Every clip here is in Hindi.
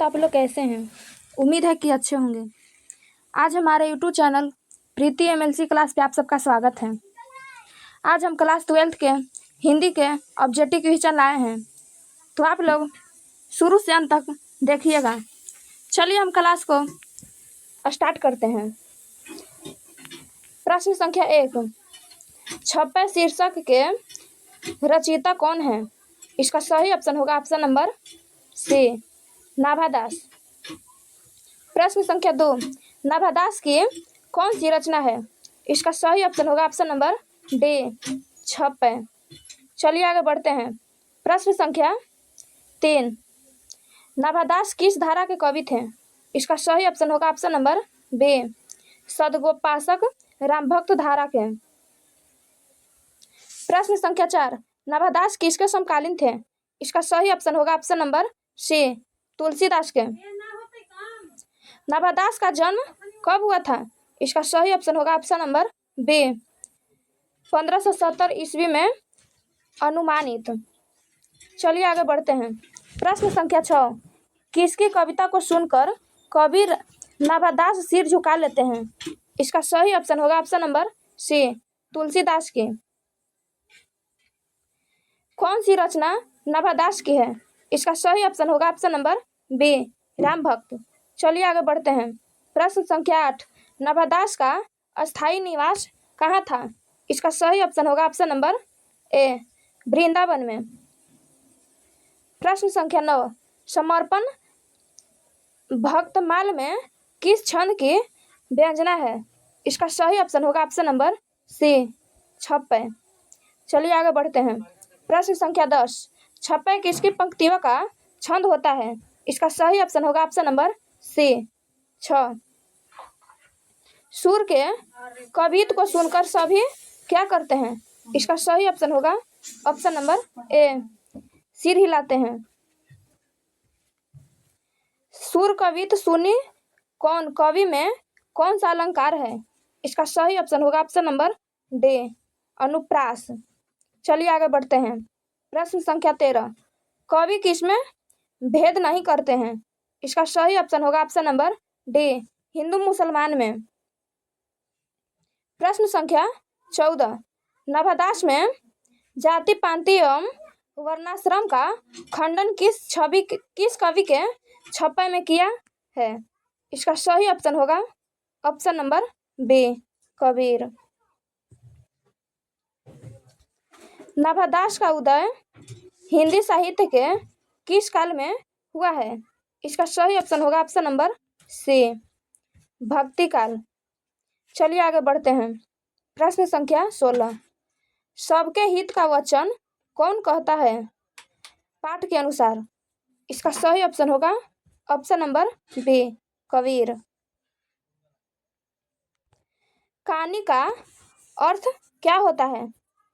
तो आप लोग कैसे हैं? उम्मीद है कि अच्छे होंगे। आज हमारे यूट्यूब चैनल प्रीति एमएलसी क्लास पे आप सबका स्वागत है। आज हम क्लास 12th के हिंदी के ऑब्जेक्टिव क्वेश्चन लाए हैं, तो आप लोग शुरू से अंत तक देखिएगा। चलिए हम क्लास को स्टार्ट करते हैं। प्रश्न संख्या 1, छप्पे शीर्षक के रचयिता कौन है? इसका सही ऑप्शन होगा ऑप्शन नंबर सी, नाभादास। प्रश्न संख्या 2, नाभादास की कौन सी रचना है? इसका सही ऑप्शन होगा ऑप्शन नंबर डी, छप्पे। चलिए आगे बढ़ते हैं। प्रश्न संख्या 3, नाभादास किस धारा के कवि थे? इसका सही ऑप्शन होगा ऑप्शन नंबर बी, सदगोपासक रामभक्त धारा के। प्रश्न संख्या 4, नाभादास किसके समकालीन थे? इसका सही ऑप्शन होगा ऑप्शन नंबर सी, तुलसीदास के। नाभादास का जन्म कब हुआ था? इसका सही ऑप्शन होगा ऑप्शन नंबर बी, 1570 ईस्वी में अनुमानित। चलिए आगे बढ़ते हैं। प्रश्न संख्या 6, किसकी कविता को सुनकर कवि नाभादास सिर झुका लेते हैं? इसका सही ऑप्शन होगा ऑप्शन नंबर सी, तुलसीदास की। कौन सी रचना नाभादास की है? इसका सही ऑप्शन होगा ऑप्शन नंबर बी, रामभक्त। चलिए आगे बढ़ते हैं। प्रश्न संख्या 8, नाभादास का अस्थायी निवास कहाँ था? इसका सही ऑप्शन होगा ऑप्शन नंबर ए, वृंदावन में। प्रश्न संख्या 9, समर्पण भक्तमाल में किस छंद की व्यंजना है? इसका सही ऑप्शन होगा ऑप्शन नंबर सी, छप्पे। चलिए आगे बढ़ते हैं। प्रश्न संख्या 10, छप्पे किसकी पंक्तियों का छंद होता है? इसका सही ऑप्शन होगा ऑप्शन नंबर सी, 6। सुर के कवित्व को सुनकर सभी क्या करते हैं? इसका सही ऑप्शन होगा ऑप्शन नंबर ए, सिर हिलाते हैं। सुर कवित्व सुनी कौन कवि में कौन सा अलंकार है? इसका सही ऑप्शन होगा ऑप्शन नंबर डी, अनुप्रास। चलिए आगे बढ़ते हैं। प्रश्न संख्या 13, कवि किसमें भेद नहीं करते हैं? इसका सही ऑप्शन होगा ऑप्शन नंबर डी, हिंदू मुसलमान में। प्रश्न संख्या 14, नाभादास में जाति पांति एवं वर्णाश्रम का खंडन किस कवि के छप्पे में किया है? इसका सही ऑप्शन होगा option number B, Kabir. Nabhadas का उदय हिंदी साहित्य के किस काल में हुआ है? इसका सही ऑप्शन होगा ऑप्शन नंबर सी, भक्ति काल। चलिए आगे बढ़ते हैं। प्रश्न संख्या 16, सबके हित का वचन कौन कहता है पाठ के अनुसार? इसका सही ऑप्शन होगा ऑप्शन नंबर बी, कबीर। कहानी का अर्थ क्या होता है?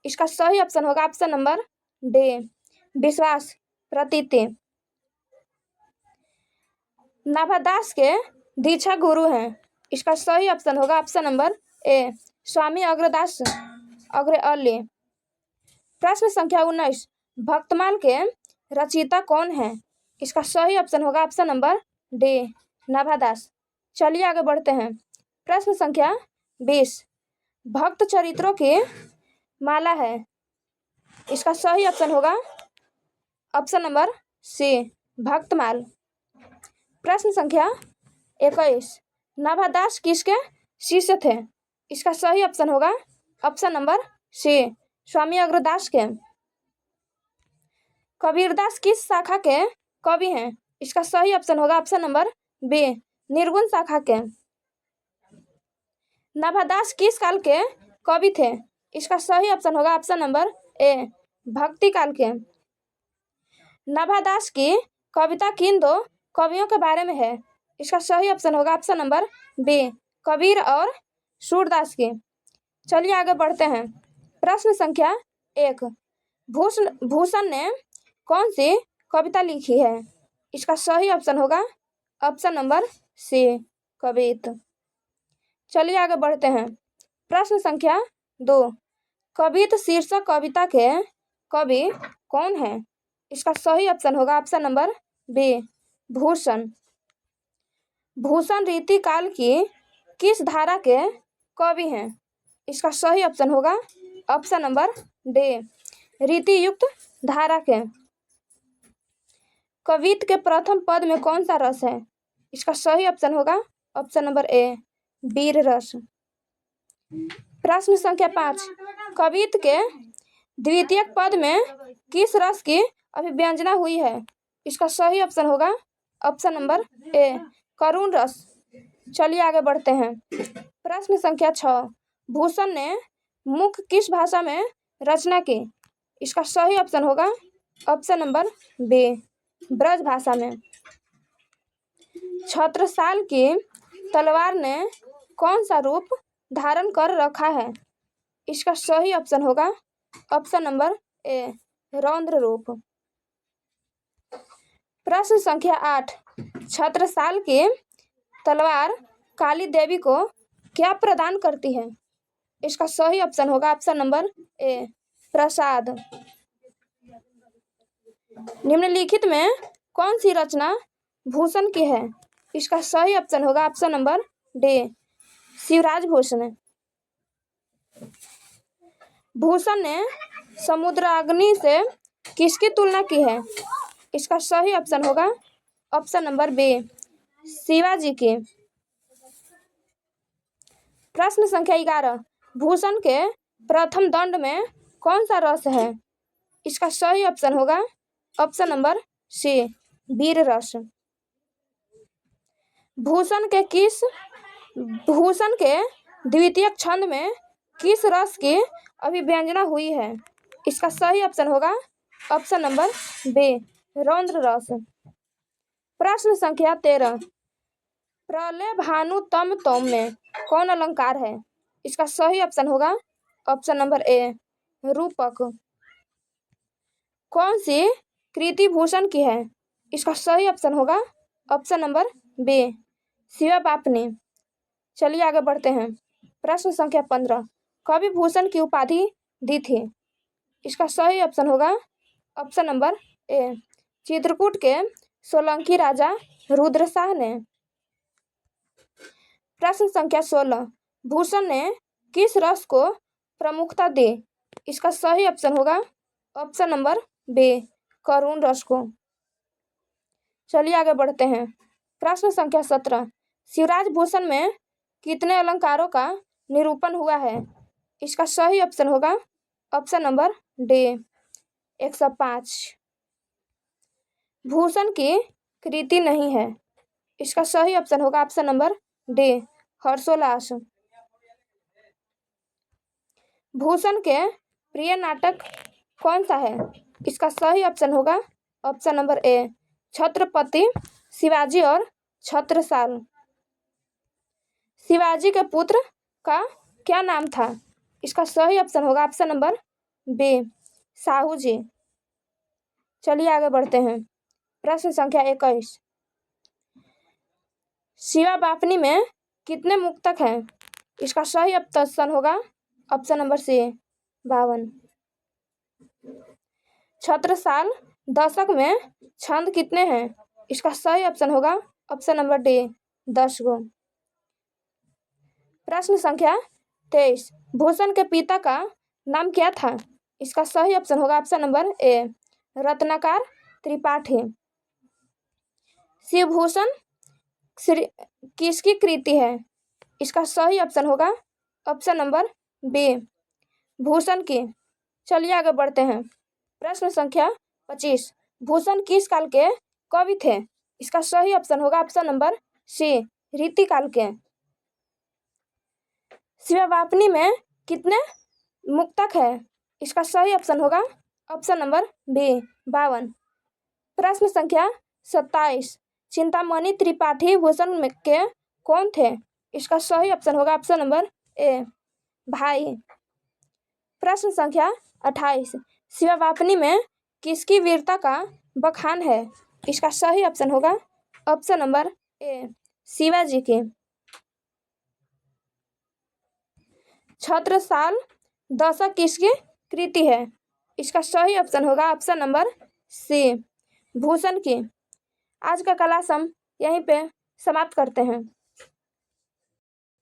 इसका सही ऑप्शन होगा ऑप्शन नंबर डी, विश्वास, प्रतीति। नाभादास के दीक्षा गुरु हैं। इसका सही ऑप्शन होगा ऑप्शन नंबर ए, स्वामी अग्रदास अग्रअली। प्रश्न संख्या 19, भक्तमाल के रचयिता कौन है? इसका सही ऑप्शन होगा ऑप्शन नंबर डी, नाभादास। चलिए आगे बढ़ते हैं। प्रश्न संख्या 20, भक्त चरित्रों की माला है। इसका सही ऑप्शन होगा ऑप्शन नंबर सी, भक्तमाल। प्रश्न संख्या 21, नाभादास किसके शिष्य थे? इसका सही ऑप्शन होगा ऑप्शन नंबर सी, स्वामी अग्रदास के। कबीरदास किस शाखा के कवि हैं? इसका सही ऑप्शन होगा ऑप्शन नंबर बी, निर्गुण शाखा के। नाभादास किस काल के कवि थे? इसका सही ऑप्शन होगा ऑप्शन नंबर ए, भक्ति काल के। नाभादास की कविता किन दो कवियों के बारे में है? इसका सही ऑप्शन होगा ऑप्शन नंबर बी, कबीर और सूरदास की। चलिए आगे बढ़ते हैं। प्रश्न संख्या 1, भूषण ने कौन सी कविता लिखी है? इसका सही ऑप्शन होगा ऑप्शन नंबर सी, कवित। चलिए आगे बढ़ते हैं। प्रश्न संख्या 2, कवित शीर्षक कविता के कवि कौन है? इसका सही ऑप्शन होगा option number B, Bhushan. Bhushan रीति काल की किस धारा के कवि हैं? इसका सही ऑप्शन होगा ऑप्शन नंबर डी, रीति युक्त धारा के। कवित्त के प्रथम पद में कौन सा रस है? इसका सही ऑप्शन होगा ऑप्शन नंबर ए, वीर रस। प्रश्न संख्या 5, कवित्त के द्वितीय पद में किस रस की अभिव्यंजना हुई है? इसका सही ऑप्शन होगा ऑप्शन नंबर ए, करुण रस। चलिए आगे बढ़ते हैं। प्रश्न संख्या 6, भूषण ने मुख्य किस भाषा में रचना की? इसका सही ऑप्शन होगा ऑप्शन नंबर बी, ब्रज भाषा में। छत्रसाल की तलवार ने कौन सा रूप धारण कर रखा है? इसका सही ऑप्शन होगा ऑप्शन नंबर ए, रौद्र रूप। प्रश्न संख्या 8, छत्रसाल की तलवार काली देवी को क्या प्रदान करती है? इसका सही ऑप्शन होगा ऑप्शन नंबर ए, प्रसाद। निम्नलिखित में कौन सी रचना भूषण की है? इसका सही ऑप्शन होगा option number D, Shivraj Bhushan. Bhushan ने समुद्राग्नि से किसकी तुलना की है? इसका सही ऑप्शन होगा ऑप्शन नंबर बी, शिवाजी की। प्रश्न संख्या 11, भूषण के प्रथम दंड में कौन सा रस है? इसका सही ऑप्शन होगा ऑप्शन नंबर सी, वीर रस। भूषण के द्वितीय छंद में किस रस की अभिव्यंजना हुई है? इसका सही ऑप्शन होगा ऑप्शन नंबर बी, रौद्र रस। प्रश्न संख्या 13, प्रलय भानु तम तोम में कौन अलंकार है? इसका सही ऑप्शन होगा ऑप्शन नंबर ए, रूपक। कौन सी कृति भूषण की है? इसका सही ऑप्शन होगा ऑप्शन नंबर बी, शिवबापनी। चलिए आगे बढ़ते हैं। प्रश्न संख्या 15, कवि भूषण की उपाधि दी थी? इसका सही ऑप्शन होगा ऑप्शन नंबर ए, चित्रकूट के सोलंकी राजा रुद्रशाह ने। प्रश्न संख्या 16, भूषण ने किस रस को प्रमुखता दी? इसका सही ऑप्शन होगा ऑप्शन नंबर बी, करुण रस को। चलिए आगे बढ़ते हैं। प्रश्न संख्या 17, शिवराज भूषण में कितने अलंकारों का निरूपण हुआ है? इसका सही ऑप्शन होगा ऑप्शन नंबर डी, 105। भूषण की कृति नहीं है। इसका सही ऑप्शन होगा ऑप्शन नंबर डी, हर्षोल्लास। भूषण के प्रिय नाटक कौन सा है? इसका सही ऑप्शन होगा option number A, Chhatrapati Shivaji और छत्रसाल। शिवाजी के पुत्र का क्या नाम था? इसका सही ऑप्शन होगा ऑप्शन नंबर बी, साहू जी। चलिए आगे बढ़ते हैं। प्रश्न संख्या 21, शिवबापनी में कितने मुक्तक हैं? इसका सही ऑप्शन होगा ऑप्शन नंबर सी, 52। छत्रसाल दशक में छंद कितने हैं? इसका सही ऑप्शन होगा ऑप्शन नंबर डी, 10 गो। प्रश्न संख्या 23, भूषण के पिता का नाम क्या था? इसका सही ऑप्शन होगा option number A, Ratnakar Tripathi. Shivbhushan किसकी कृति है? इसका सही ऑप्शन होगा ऑप्शन नंबर बी, भूषण की। चलिए आगे बढ़ते हैं। प्रश्न संख्या 25, भूषण किस काल के कवि थे? इसका सही ऑप्शन होगा ऑप्शन नंबर सी, रीतिकाल के। शिवबापनी में कितने मुक्तक है? इसका सही ऑप्शन होगा ऑप्शन नंबर बी, 52। प्रश्न संख्या 27, चिंतामणि त्रिपाठी भूषण के कौन थे? इसका सही ऑप्शन होगा ऑप्शन नंबर ए, भाई। प्रश्न संख्या 28, शिवबापनी में किसकी वीरता का बखान है? इसका सही ऑप्शन होगा ऑप्शन नंबर ए, शिवाजी की। छत्रसाल दशक किसकी कृति है? इसका सही ऑप्शन होगा ऑप्शन नंबर सी, भूषण की। आज का क्लास हम यहीं पे समाप्त करते हैं।